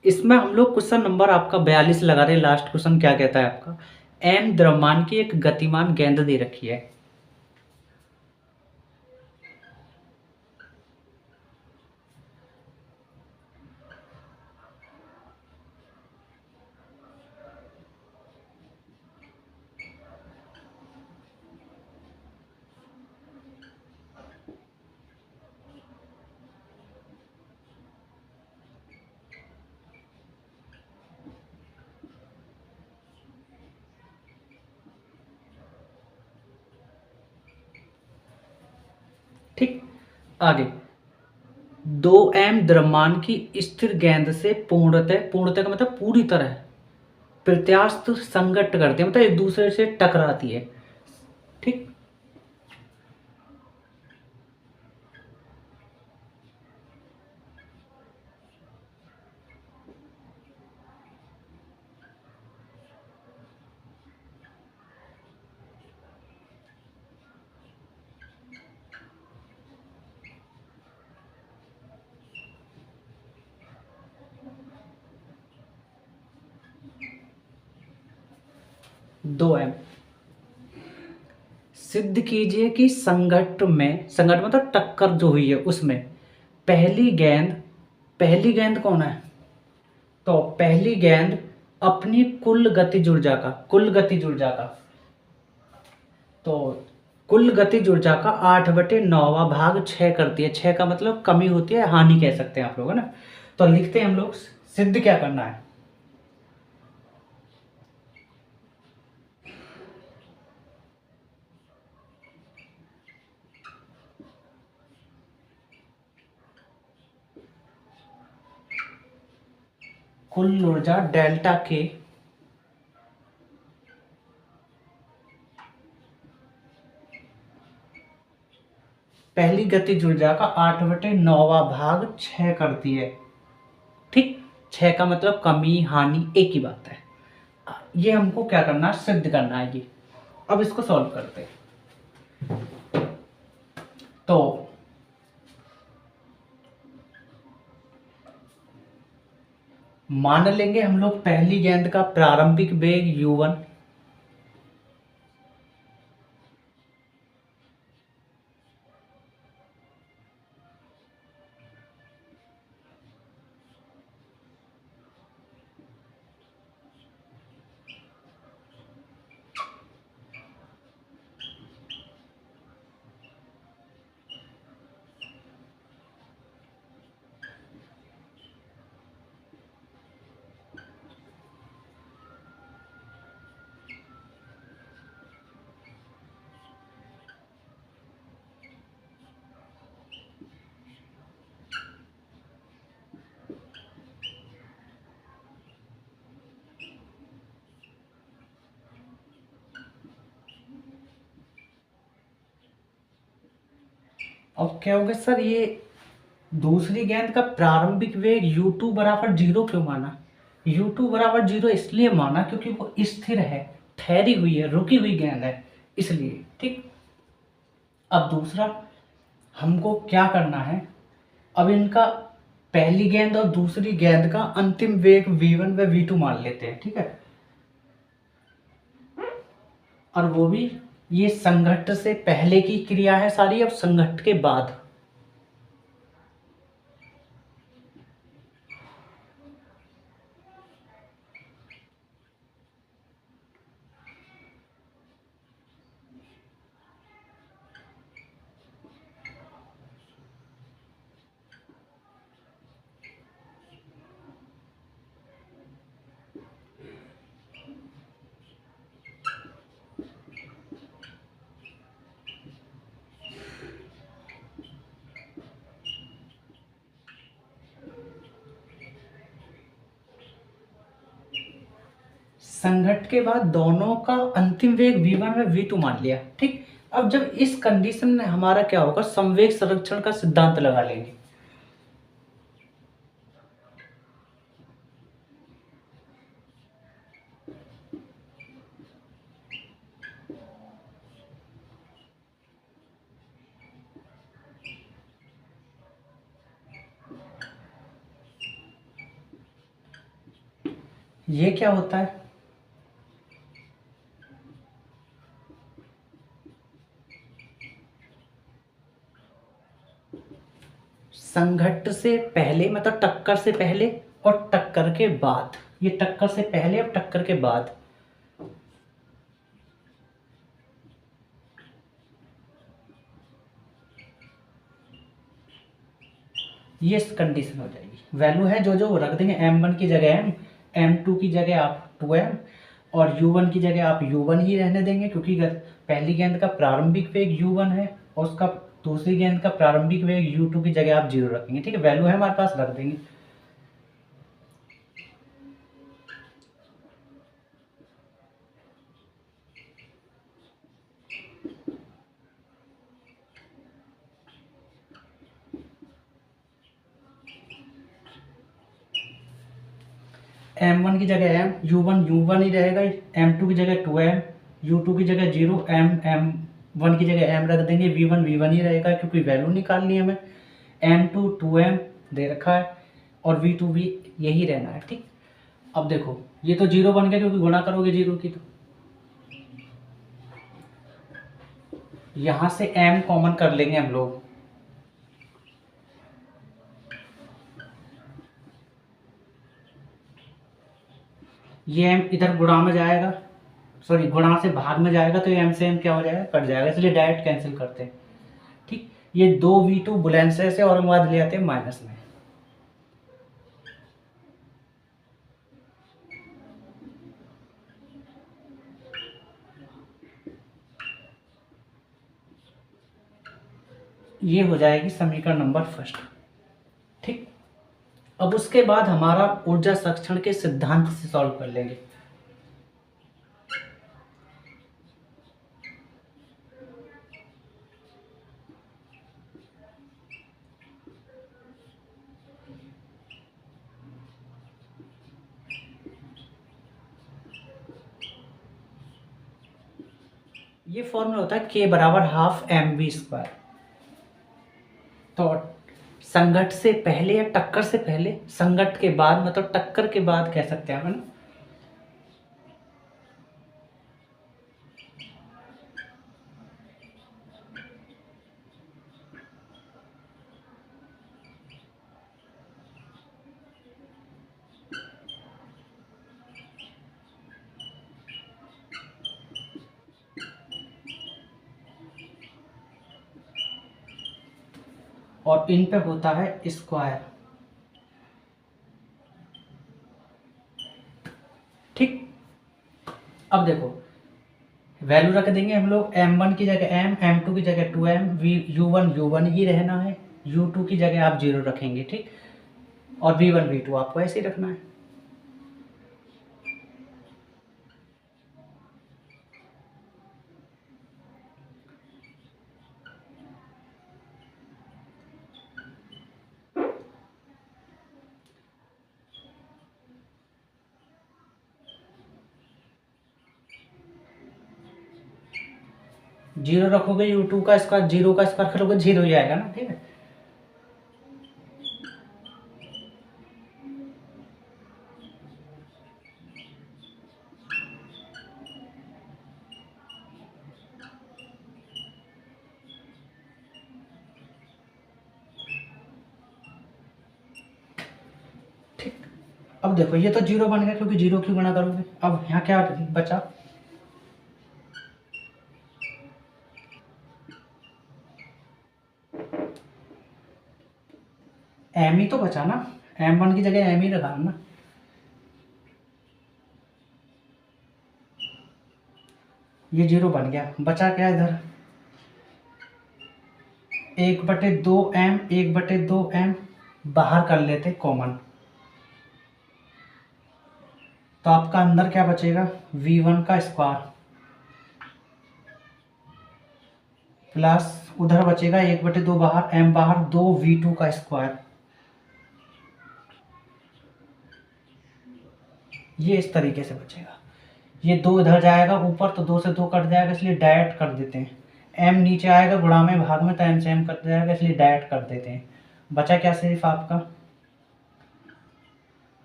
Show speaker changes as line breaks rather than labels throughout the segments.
इसमें हम लोग क्वेश्चन नंबर आपका 42 लगा रहे हैं। लास्ट क्वेश्चन क्या कहता है आपका, एम द्रव्यमान की एक गतिमान गेंद दे रखी है। ठीक, आगे 2m द्रव्यमान की स्थिर गेंद से पूर्णतः का मतलब पूरी तरह प्रत्यास्थ संघट्ट करती है, मतलब एक दूसरे से टकराती है। ठीक, 2m सिद्ध कीजिए कि संघट्ट मतलब टक्कर जो हुई है उसमें पहली गेंद पहली गेंद कौन है, तो पहली गेंद अपनी कुल गतिज ऊर्जा का तो कुल गतिज ऊर्जा का 8/9वां भाग 6 करती है। 6 का मतलब कमी होती है, हानि कह सकते हैं आप लोग, है ना। तो लिखते हैं हम लोग, सिद्ध क्या करना है, कुल ऊर्जा डेल्टा के पहली गतिज ऊर्जा का 8/9वां भाग 6 करती है। ठीक, 6 का मतलब कमी हानि एक ही बात है। ये हमको क्या करना है, सिद्ध करना है ये। अब इसको सॉल्व करते हैं। तो मान लेंगे हम लोग पहली गेंद का प्रारंभिक वेग u1, अब क्या होगा सर, ये दूसरी गेंद का प्रारंभिक वेग u2 बराबर 0 क्यों माना, u2 बराबर 0 इसलिए माना क्योंकि वो स्थिर है, ठहरी हुई है, रुकी हुई गेंद है, इसलिए। ठीक, अब दूसरा हमको क्या करना है, अब इनका पहली गेंद और दूसरी गेंद का अंतिम वेग v1 व v2 मान लेते हैं। ठीक है, और वो भी ये संघट्ट से पहले की क्रिया है सारी, अब संघट्ट के बाद। संघट्ट के बाद दोनों का अंतिम वेग v1 व v2 मान लिया। ठीक, अब जब इस कंडीशन में हमारा क्या होगा, संवेग संरक्षण का सिद्धांत लगा लेंगे। ये क्या होता है? संघट्ट से पहले मतलब टक्कर से पहले और टक्कर के बाद। ये टक्कर से पहले और टक्कर के बाद। ये कंडीशन हो जाएगी। वैल्यू है जो जो रख देंगे, m1 की जगह m, m2 की जगह आप 2m और u1 की जगह आप u1 ही रहने देंगे, क्योंकि पहली गेंद का प्रारंभिक वेग u1 है और उसका दूसरी गेंद का प्रारंभिक वेग u2 की जगह आप 0 रखेंगे। ठीक है, वैल्यू है हमारे पास, रख देंगे। m1 की जगह m, u1 ही रहेगा, m2 की जगह 2m, u2 की जगह 0, m1 की जगह m रख देंगे, v1 ही रहेगा क्योंकि वैल्यू निकालनी है हमें। m2 2m दे रखा है और v2 भी यही रहना है। ठीक, अब देखो ये तो 0 बन गया क्योंकि गुणा करोगे 0 की, तो यहां से m कॉमन कर लेंगे हम लोग। ये m इधर गुणा में जाएगा, सॉरी गुणा से भाग में जाएगा, तो m से m क्या हो जाएगा, कट जाएगा, इसलिए डायरेक्ट कैंसिल करते हैं। ठीक, ये 2v2 बुलेंस से औरंगाबाद ले आते हैं माइनस में। ये हो जाएगी समीकरण नंबर फर्स्ट। ठीक, अब उसके बाद हमारा ऊर्जा संरक्षण के सिद्धांत से सॉल्व कर लेंगे। ये फॉर्मूला होता है k बराबर हाफ mv²। तो संघट्ट से पहले या टक्कर से पहले, संघट्ट के बाद मतलब टक्कर के बाद कह सकते हैं अपन। और इन पे होता है स्क्वायर। ठीक, अब देखो वैल्यू रख देंगे हम लोग, m1 की जगह m, m2 की जगह 2m, u1 ही रहना है, u2 की जगह आप 0 रखेंगे। ठीक, और v1 आपको ऐसे ही रखना है। जीरो रखोगे, u2 का स्क्वायर 0 का स्क्वायर करोगे 0 ही आएगा ना। ठीक है, ठीक, अब देखो ये तो 0 बन गया क्योंकि 0 क्यों गुणा करोगे। अब यहाँ क्या बचा, m ही तो बचा ना, m1 की जगह m ही रखा ना। ये 0 बन गया, बचा क्या इधर, 1/2m, 1/2m बाहर कर लेते कॉमन, तो आपका अंदर क्या बचेगा, v1 का स्क्वायर प्लस उधर बचेगा 1/2 बाहर, m बाहर, 2v2 का स्क्वायर। ये इस तरीके से बचेगा। ये 2 इधर जाएगा ऊपर, तो 2 से 2 कट जाएगा, इसलिए डायरेक्ट कर देते हैं। m नीचे आएगा गुणा में भाग में, तो m से m कट जाएगा, इसलिए डायरेक्ट कर देते हैं। बचा क्या सिर्फ आपका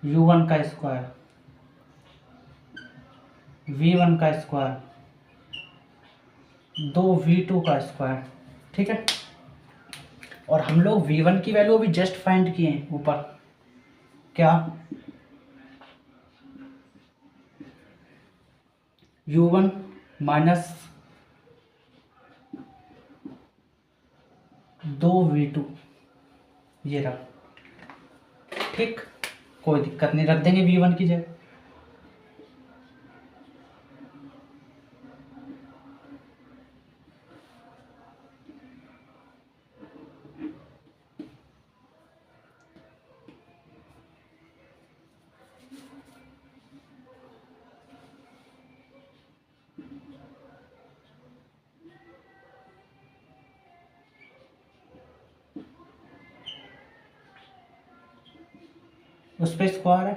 u1 का स्क्वायर V1 का स्क्वायर, 2V2 का स्क्वायर। ठीक है, और हम लोग V1 की वैल्यू अभी जस्ट फाइंड किए हैं ऊपर, क्या U1 माइनस 2V2, ये रहा। ठीक, कोई दिक्कत नहीं, रख देंगे V1 की जगह। उस पर स्क्वायर है,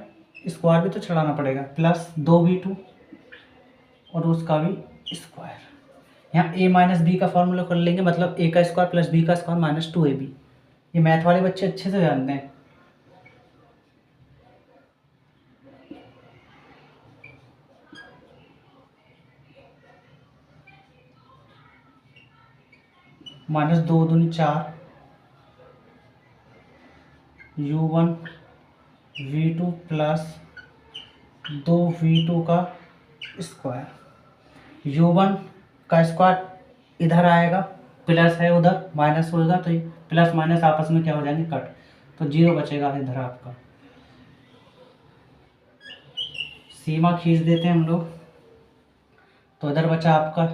स्क्वायर भी तो चढ़ाना पड़ेगा, प्लस 2V2 और उसका भी स्क्वायर। यहाँ a माइनस बी का फॉर्मूला कर लेंगे, मतलब a का स्क्वायर प्लस b का स्क्वायर माइनस 2ab। ये मैथ वाले बच्चे अच्छे से जानते हैं। माइनस 2 दूनी 4, U1 V2 प्लस 2V2 का स्क्वायर। U1 का स्क्वायर इधर आएगा, प्लस है उधर माइनस होगा, तो ये प्लस माइनस आपस में क्या हो जाएंगे, कट, तो 0 बचेगा इधर आपका। सीमा खींच देते हैं हम लोग, तो इधर बचा आपका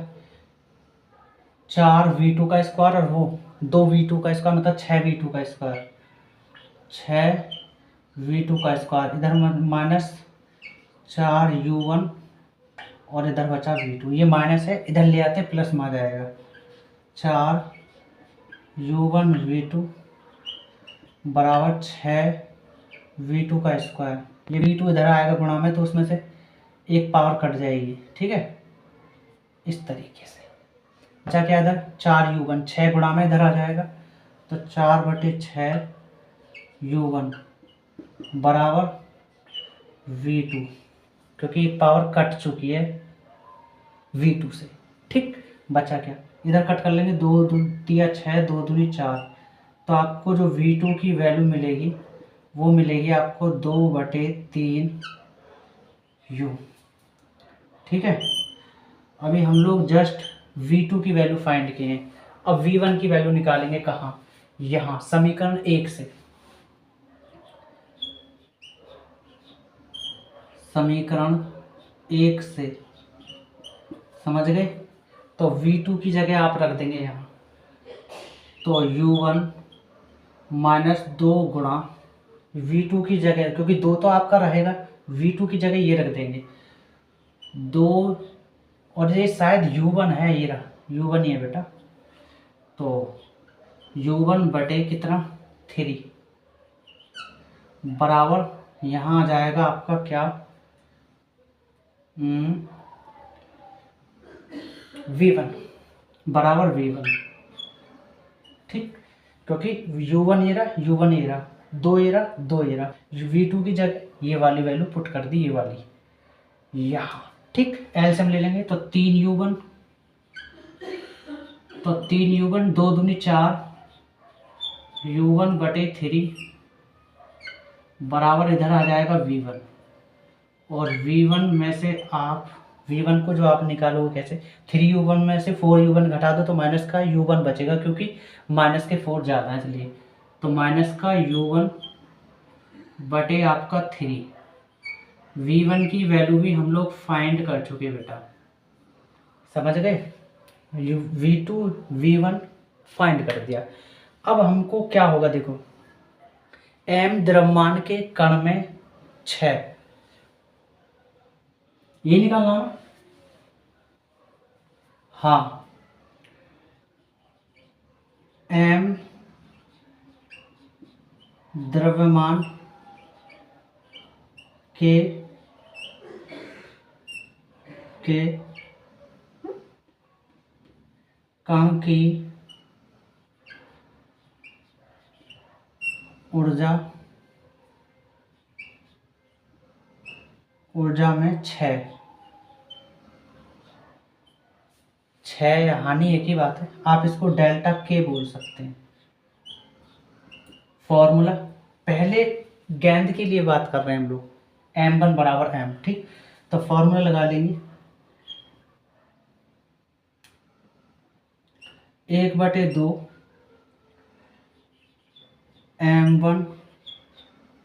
4V2 का स्क्वायर और वो 2V2 का स्क्वायर, मतलब 6V2 का स्क्वायर, 6V2 का स्क्वायर, इधर माइनस 4U1 और इधर बचा V2, ये माइनस है, इधर ले आते हैं प्लस में आ जाएगा, 4U1 V2 बराबर 6V2 का स्क्वायर। ये V2 इधर आएगा गुणा में, तो उसमें से एक पावर कट जाएगी। ठीक है, इस तरीके से। अच्छा, क्या इधर 4U1, 6 गुणा में इधर आ जाएगा, तो 4/6U1 बराबर V2, क्योंकि एक पावर कट चुकी है V2 से। ठीक, बचा क्या, इधर कट कर लेंगे, 2 दिया 6, 2 दूनी 4, तो आपको जो V2 की वैल्यू मिलेगी वो मिलेगी आपको 2/3U। ठीक है, अभी हम लोग जस्ट V2 की वैल्यू फाइंड किए हैं। अब V1 की वैल्यू निकालेंगे कहाँ, यहाँ समीकरण 1 से। समीकरण 1 से, समझ गए, तो V2 की जगह आप रख देंगे यहाँ, तो U1 माइनस 2 गुणा V2 की जगह, क्योंकि 2 तो आपका रहेगा, V2 की जगह ये रख देंगे 2, और ये शायद U1 है, ये रहा U1 ही है बेटा, तो U1 बटे कितना 3 बराबर, यहाँ आ जाएगा आपका क्या V1 बराबर V1। ठीक, क्योंकि U1 ये रहा, U1 ये रहा, 2 ये रहा, 2 ये रहा, V2 की जगह ये वाली वैल्यू पुट कर दी, ये वाली यहाँ। ठीक, एलसीएम ले लेंगे, तो 3U1, तो 3U1, 2 दूनी 4, U1 बटे 3 बराबर, इधर आ जाएगा V1, और V1 में से आप V1 को जो आप निकालोगे कैसे, 3U1 में से 4U1 घटा दो तो माइनस का U1 बचेगा, क्योंकि माइनस के 4 ज़्यादा है इसलिए, तो माइनस का U1 बटे आपका 3। V1 की वैल्यू भी हम लोग फाइंड कर चुके बेटा, समझ गए, V2 V1 फाइंड कर दिया। अब हमको क्या होगा, देखो m द्रव्यमान के कण में 6, ये निकालना ना, हाँ, m द्रव्यमान के कण की ऊर्जा में 6, 6 या हानि एक ही बात है, आप इसको डेल्टा के बोल सकते हैं। फॉर्मूला पहले गेंद के लिए बात कर रहे हैं हम लोग, m1 बराबर m, ठीक। तो फॉर्मूला लगा लेंगे 1/2 m1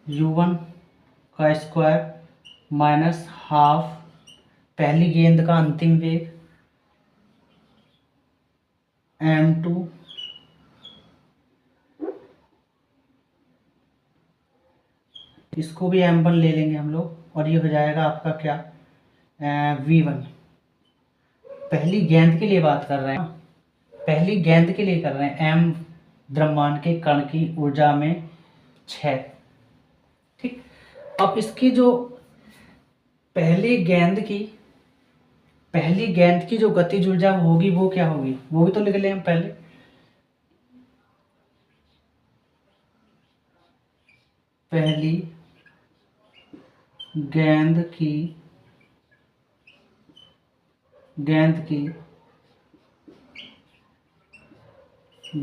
u1 का स्क्वायर माइनस हाफ पहली गेंद का अंतिम वेग m2 इसको भी m1 ले लेंगे हम लोग, और ये हो जाएगा आपका क्या, v1। पहली गेंद के लिए बात कर रहे हैं, पहली गेंद के लिए कर रहे हैं, m द्रव्यमान के कण की ऊर्जा में 6, ठीक। अब इसकी जो पहली गेंद की जो गतिज ऊर्जा होगी वो क्या होगी, वो भी तो लिख लें हम पहले। पहली गेंद की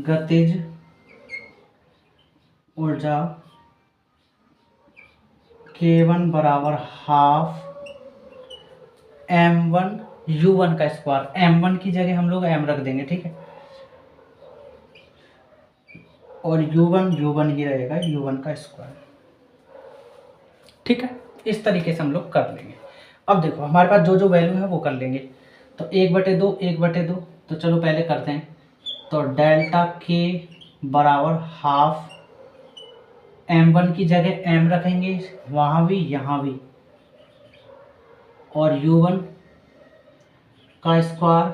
गतिज ऊर्जा K1 बराबर हाफ m1 u1 का स्क्वायर, m1 की जगह हम लोग m रख देंगे, ठीक है, और u1 ही रहेगा, u1 का स्क्वायर, ठीक है। इस तरीके से हम लोग कर लेंगे। अब देखो हमारे पास जो जो वैल्यू है वो कर लेंगे। तो 1/2 तो चलो पहले करते हैं। तो डेल्टा के बराबर हाफ m1 की जगह m रखेंगे, वहाँ भी यहाँ भी, और u1 का स्क्वायर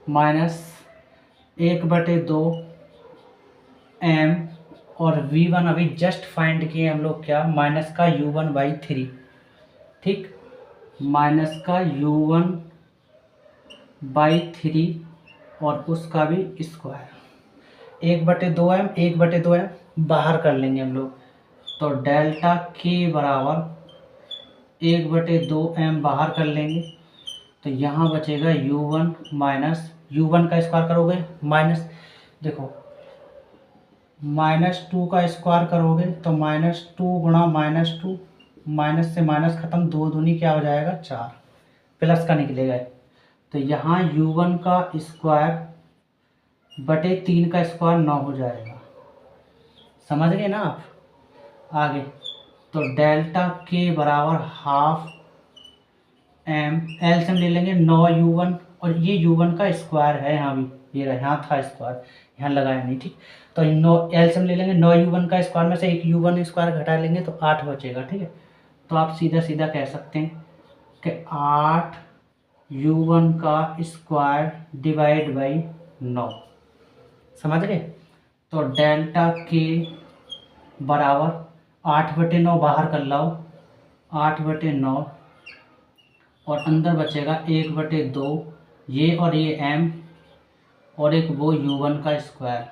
माइनस 1/2 m, और v1 अभी जस्ट फाइंड किए हम लोग क्या, माइनस का u1/3, ठीक, माइनस का u1/3 और उसका भी स्क्वायर 1/2m बाहर कर लेंगे हम लोग। तो डेल्टा के बराबर 1/2m बाहर कर लेंगे, तो यहाँ बचेगा u1 माइनस u1 का स्क्वायर करोगे माइनस, देखो -2 का स्क्वायर करोगे तो -2 गुणा -2, माइनस से माइनस खत्म, 2 दूनी क्या हो जाएगा 4, प्लस का निकलेगा। तो यहाँ u1 का स्क्वायर बटे 3 का स्क्वायर 9 हो जाएगा, समझ गए ना आप। आगे तो डेल्टा के बराबर हाफ m, एलसीएम ले लेंगे 9u1, और ये u1 का स्क्वायर है, यहाँ भी ये रहा, यहाँ था स्क्वायर, यहाँ लगाया नहीं, ठीक। तो 9 एलसीएम ले लेंगे, 9u1 का स्क्वायर में से एक u1 स्क्वायर घटा लेंगे तो 8 बचेगा, ठीक है। तो आप सीधा सीधा कह सकते हैं कि 8u1 का स्क्वायर डिवाइड बाई 9, समझ गए। तो डेल्टा के बराबर 8/9 बाहर कर लाओ, 8/9, और अंदर बचेगा 1/2 ये और ये m, और एक वो u1 का स्क्वायर,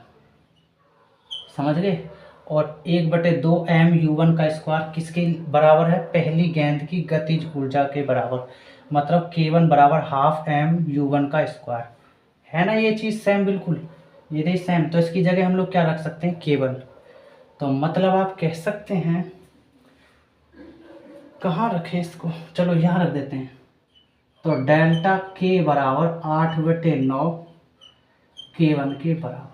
समझ गए। और 1/2 m u1 का स्क्वायर किसके बराबर है, पहली गेंद की गतिज ऊर्जा के बराबर, मतलब K1 बराबर हाफ m u1 का स्क्वायर, है ना ये चीज़ सेम, बिल्कुल ये नहीं सेम। तो इसकी जगह हम लोग क्या रख सकते हैं, केवल। तो मतलब आप कह सकते हैं, कहाँ रखें इसको, चलो यहाँ रख देते हैं। तो डेल्टा के बराबर 8/9 K1 के बराबर,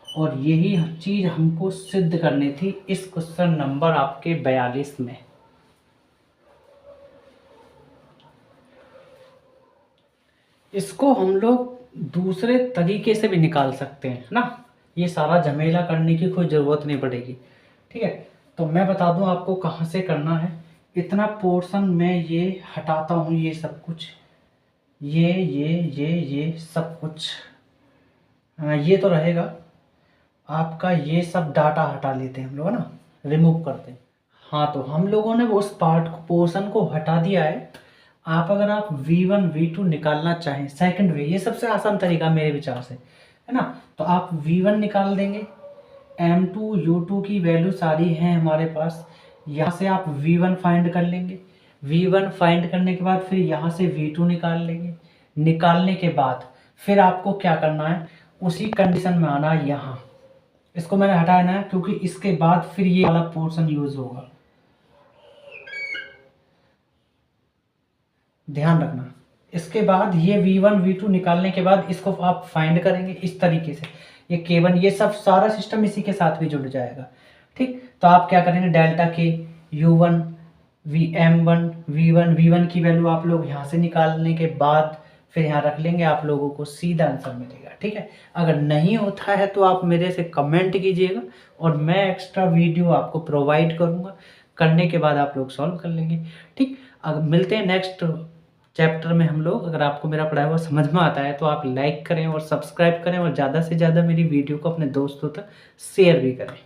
और यही चीज़ हमको सिद्ध करनी थी इस क्वेश्चन नंबर आपके 42 में। इसको हम लोग दूसरे तरीके से भी निकाल सकते हैं ना, ये सारा झमेला करने की कोई ज़रूरत नहीं पड़ेगी, ठीक है। तो मैं बता दूं आपको कहाँ से करना है। इतना पोर्शन मैं ये हटाता हूँ, ये सब कुछ, ये सब कुछ, ये तो रहेगा आपका, ये सब डाटा हटा लेते हैं हम लोग ना, रिमूव करते हैं। हाँ, तो हम लोगों ने उस पार्ट को, पोर्शन को हटा दिया है। आप अगर आप v1 v2 निकालना चाहें सेकंड वे, ये सबसे आसान तरीका मेरे विचार से, है ना। तो आप v1 निकाल देंगे, m2 u2 की वैल्यू सारी हैं हमारे पास, यहाँ से आप v1 फाइंड कर लेंगे। v1 फाइंड करने के बाद फिर यहाँ से v2 निकाल लेंगे, निकालने के बाद फिर आपको क्या करना है, उसी कंडीशन में आना है यहाँ। इसको मैंने हटाना है क्योंकि इसके बाद फिर ये वाला पोर्शन यूज होगा, ध्यान रखना। इसके बाद ये V1 V2 निकालने के बाद इसको आप फाइंड करेंगे इस तरीके से, ये K1 ये सब सारा सिस्टम इसी के साथ भी जुड़ जाएगा। ठीक, तो आप क्या करेंगे, डेल्टा के U1 M1 V1 की वैल्यू आप लोग यहाँ से निकालने के बाद फिर यहाँ रख लेंगे, आप लोगों को सीधा आंसर मिलेगा। ठीक है, अगर नहीं होता है तो आप मेरे से कमेंट कीजिएगा और मैं एक्स्ट्रा वीडियो आपको प्रोवाइड करूँगा, करने के बाद आप लोग सॉल्व कर लेंगे। ठीक, अब मिलते हैं नेक्स्ट चैप्टर में हम लोग। अगर आपको मेरा पढ़ाया हुआ समझ में आता है तो आप लाइक करें और सब्सक्राइब करें और ज़्यादा से ज़्यादा मेरी वीडियो को अपने दोस्तों तक शेयर भी करें।